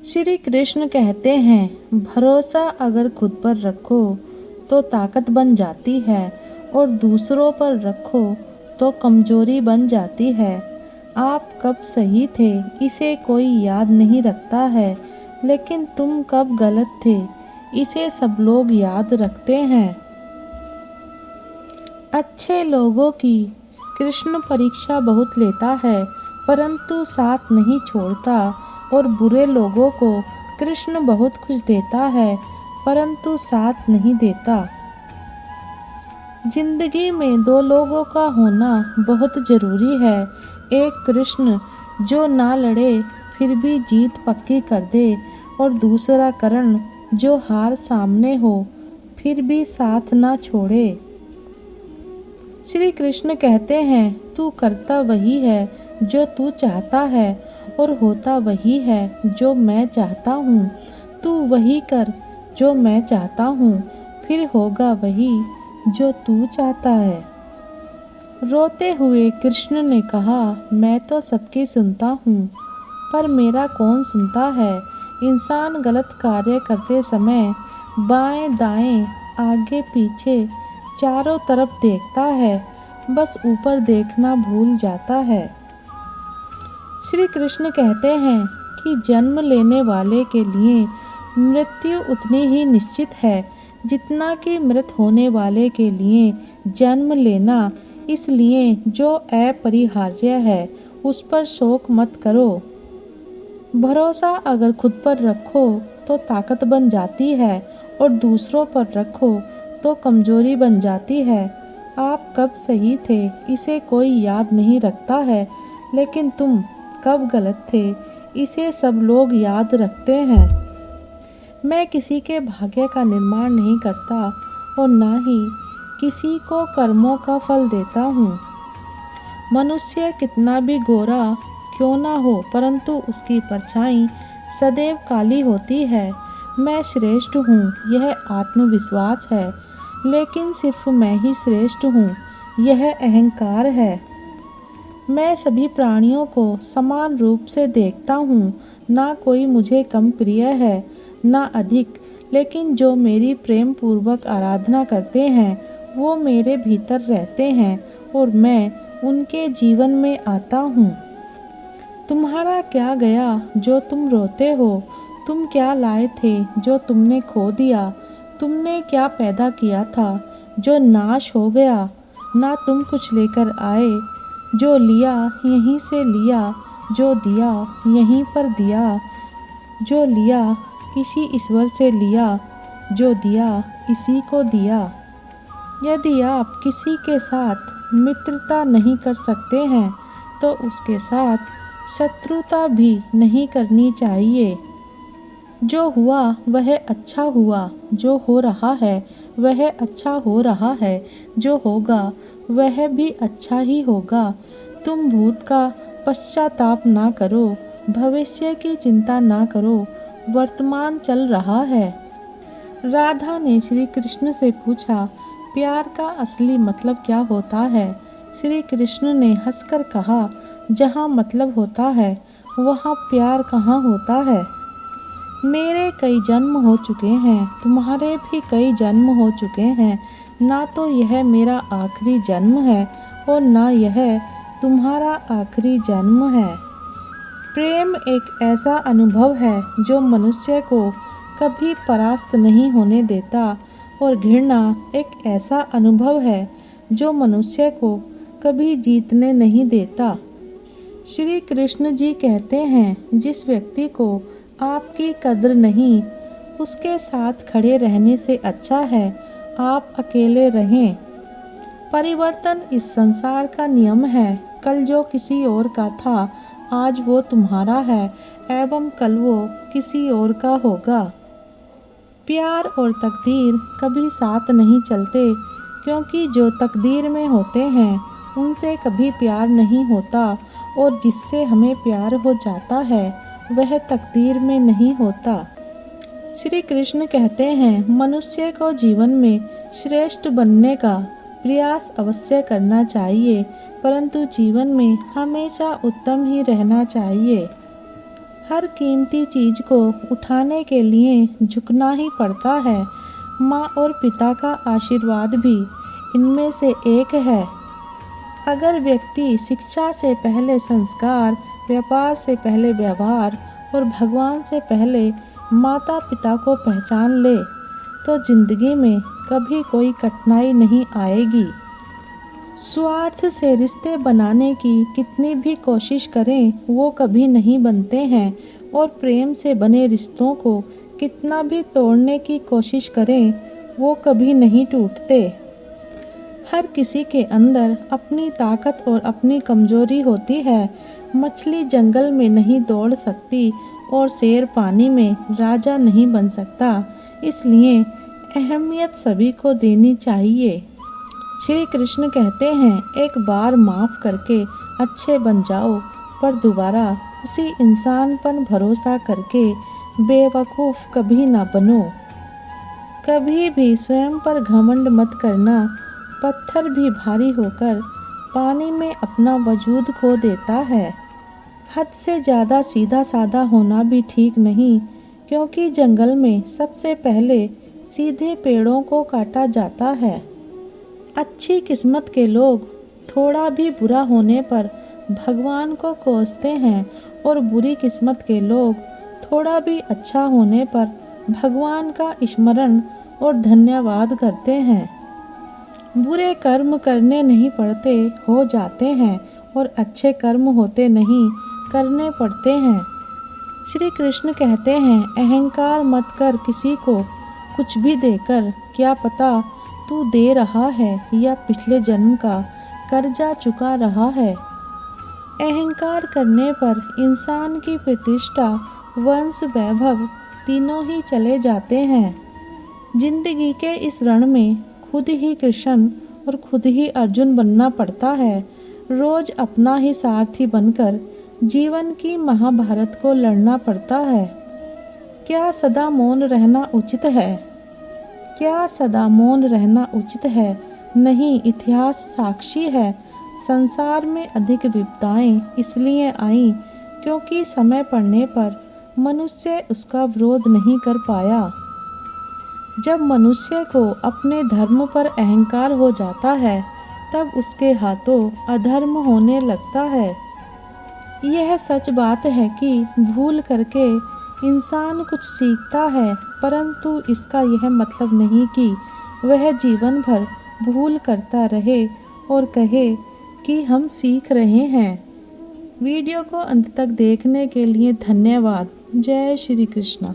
श्री कृष्ण कहते हैं, भरोसा अगर खुद पर रखो तो ताकत बन जाती है और दूसरों पर रखो तो कमजोरी बन जाती है। आप कब सही थे इसे कोई याद नहीं रखता है, लेकिन तुम कब गलत थे इसे सब लोग याद रखते हैं। अच्छे लोगों की कृष्ण परीक्षा बहुत लेता है, परंतु साथ नहीं छोड़ता, और बुरे लोगों को कृष्ण बहुत कुछ देता है, परंतु साथ नहीं देता। जिंदगी में दो लोगों का होना बहुत जरूरी है। एक कृष्ण जो ना लड़े फिर भी जीत पक्की कर दे, और दूसरा कर्ण जो हार सामने हो फिर भी साथ ना छोड़े। श्री कृष्ण कहते हैं, तू करता वही है जो तू चाहता है, और होता वही है जो मैं चाहता हूँ। तू वही कर जो मैं चाहता हूँ, फिर होगा वही जो तू चाहता है। रोते हुए कृष्ण ने कहा, मैं तो सबकी सुनता हूँ, पर मेरा कौन सुनता है। इंसान गलत कार्य करते समय बाएं दाएं आगे पीछे चारों तरफ देखता है, बस ऊपर देखना भूल जाता है। श्री कृष्ण कहते हैं कि जन्म लेने वाले के लिए मृत्यु उतनी ही निश्चित है जितना कि मृत होने वाले के लिए जन्म लेना। इसलिए जो अपरिहार्य है उस पर शोक मत करो। भरोसा अगर खुद पर रखो तो ताकत बन जाती है, और दूसरों पर रखो तो कमजोरी बन जाती है। आप कब सही थे इसे कोई याद नहीं रखता है, लेकिन तुम कब गलत थे इसे सब लोग याद रखते हैं। मैं किसी के भाग्य का निर्माण नहीं करता और ना ही किसी को कर्मों का फल देता हूँ। मनुष्य कितना भी गोरा क्यों ना हो, परंतु उसकी परछाई सदैव काली होती है। मैं श्रेष्ठ हूँ यह आत्मविश्वास है, लेकिन सिर्फ मैं ही श्रेष्ठ हूँ यह अहंकार है। मैं सभी प्राणियों को समान रूप से देखता हूँ, ना कोई मुझे कम प्रिय है ना अधिक, लेकिन जो मेरी प्रेम पूर्वक आराधना करते हैं वो मेरे भीतर रहते हैं और मैं उनके जीवन में आता हूँ। तुम्हारा क्या गया जो तुम रोते हो, तुम क्या लाए थे जो तुमने खो दिया, तुमने क्या पैदा किया था जो नाश हो गया। ना तुम कुछ लेकर आए, जो लिया यहीं से लिया, जो दिया यहीं पर दिया, जो लिया इसी ईश्वर से लिया, जो दिया इसी को दिया। यदि आप किसी के साथ मित्रता नहीं कर सकते हैं तो उसके साथ शत्रुता भी नहीं करनी चाहिए। जो हुआ वह अच्छा हुआ, जो हो रहा है वह अच्छा हो रहा है, जो होगा वह भी अच्छा ही होगा। तुम भूत का पश्चाताप ना करो, भविष्य की चिंता ना करो, वर्तमान चल रहा है। राधा ने श्री कृष्ण से पूछा, प्यार का असली मतलब क्या होता है। श्री कृष्ण ने हंसकर कहा, जहाँ मतलब होता है वहाँ प्यार कहाँ होता है। मेरे कई जन्म हो चुके हैं, तुम्हारे भी कई जन्म हो चुके हैं, ना तो यह मेरा आखिरी जन्म है और ना यह तुम्हारा आखिरी जन्म है। प्रेम एक ऐसा अनुभव है जो मनुष्य को कभी परास्त नहीं होने देता, और घृणा एक ऐसा अनुभव है जो मनुष्य को कभी जीतने नहीं देता। श्री कृष्ण जी कहते हैं, जिस व्यक्ति को आपकी कद्र नहीं, उसके साथ खड़े रहने से अच्छा है आप अकेले रहें। परिवर्तन इस संसार का नियम है। कल जो किसी और का था आज वो तुम्हारा है, एवं कल वो किसी और का होगा। प्यार और तकदीर कभी साथ नहीं चलते, क्योंकि जो तकदीर में होते हैं उनसे कभी प्यार नहीं होता, और जिससे हमें प्यार हो जाता है वह तकदीर में नहीं होता। श्री कृष्ण कहते हैं, मनुष्य को जीवन में श्रेष्ठ बनने का प्रयास अवश्य करना चाहिए, परंतु जीवन में हमेशा उत्तम ही रहना चाहिए। हर कीमती चीज को उठाने के लिए झुकना ही पड़ता है। माँ और पिता का आशीर्वाद भी इनमें से एक है। अगर व्यक्ति शिक्षा से पहले संस्कार, व्यापार से पहले व्यवहार और भगवान से पहले माता पिता को पहचान ले तो जिंदगी में कभी कोई कठिनाई नहीं आएगी। स्वार्थ से रिश्ते बनाने की कितनी भी कोशिश करें वो कभी नहीं बनते हैं, और प्रेम से बने रिश्तों को कितना भी तोड़ने की कोशिश करें वो कभी नहीं टूटते। हर किसी के अंदर अपनी ताकत और अपनी कमजोरी होती है। मछली जंगल में नहीं दौड़ सकती और शेर पानी में राजा नहीं बन सकता, इसलिए अहमियत सभी को देनी चाहिए। श्री कृष्ण कहते हैं, एक बार माफ़ करके अच्छे बन जाओ, पर दोबारा उसी इंसान पर भरोसा करके बेवकूफ़ कभी ना बनो। कभी भी स्वयं पर घमंड मत करना। पत्थर भी भारी होकर पानी में अपना वजूद खो देता है। हद से ज़्यादा सीधा साधा होना भी ठीक नहीं, क्योंकि जंगल में सबसे पहले सीधे पेड़ों को काटा जाता है। अच्छी किस्मत के लोग थोड़ा भी बुरा होने पर भगवान को कोसते हैं, और बुरी किस्मत के लोग थोड़ा भी अच्छा होने पर भगवान का स्मरण और धन्यवाद करते हैं। बुरे कर्म करने नहीं पड़ते, हो जाते हैं, और अच्छे कर्म होते नहीं, करने पड़ते हैं। श्री कृष्ण कहते हैं, अहंकार मत कर किसी को कुछ भी देकर, क्या पता तू दे रहा है या पिछले जन्म का कर्जा चुका रहा है। अहंकार करने पर इंसान की प्रतिष्ठा, वंश, वैभव तीनों ही चले जाते हैं। जिंदगी के इस रण में खुद ही कृष्ण और खुद ही अर्जुन बनना पड़ता है। रोज अपना ही सारथी बनकर जीवन की महाभारत को लड़ना पड़ता है। क्या सदा मौन रहना उचित है? क्या सदा मौन रहना उचित है? नहीं, इतिहास साक्षी है। संसार में अधिक विपदाएं इसलिए आईं क्योंकि समय पड़ने पर मनुष्य उसका विरोध नहीं कर पाया। जब मनुष्य को अपने धर्म पर अहंकार हो जाता है, तब उसके हाथों अधर्म होने लगता है। यह सच बात है कि भूल करके इंसान कुछ सीखता है, परंतु इसका यह मतलब नहीं कि वह जीवन भर भूल करता रहे और कहे कि हम सीख रहे हैं। वीडियो को अंत तक देखने के लिए धन्यवाद। जय श्री कृष्ण।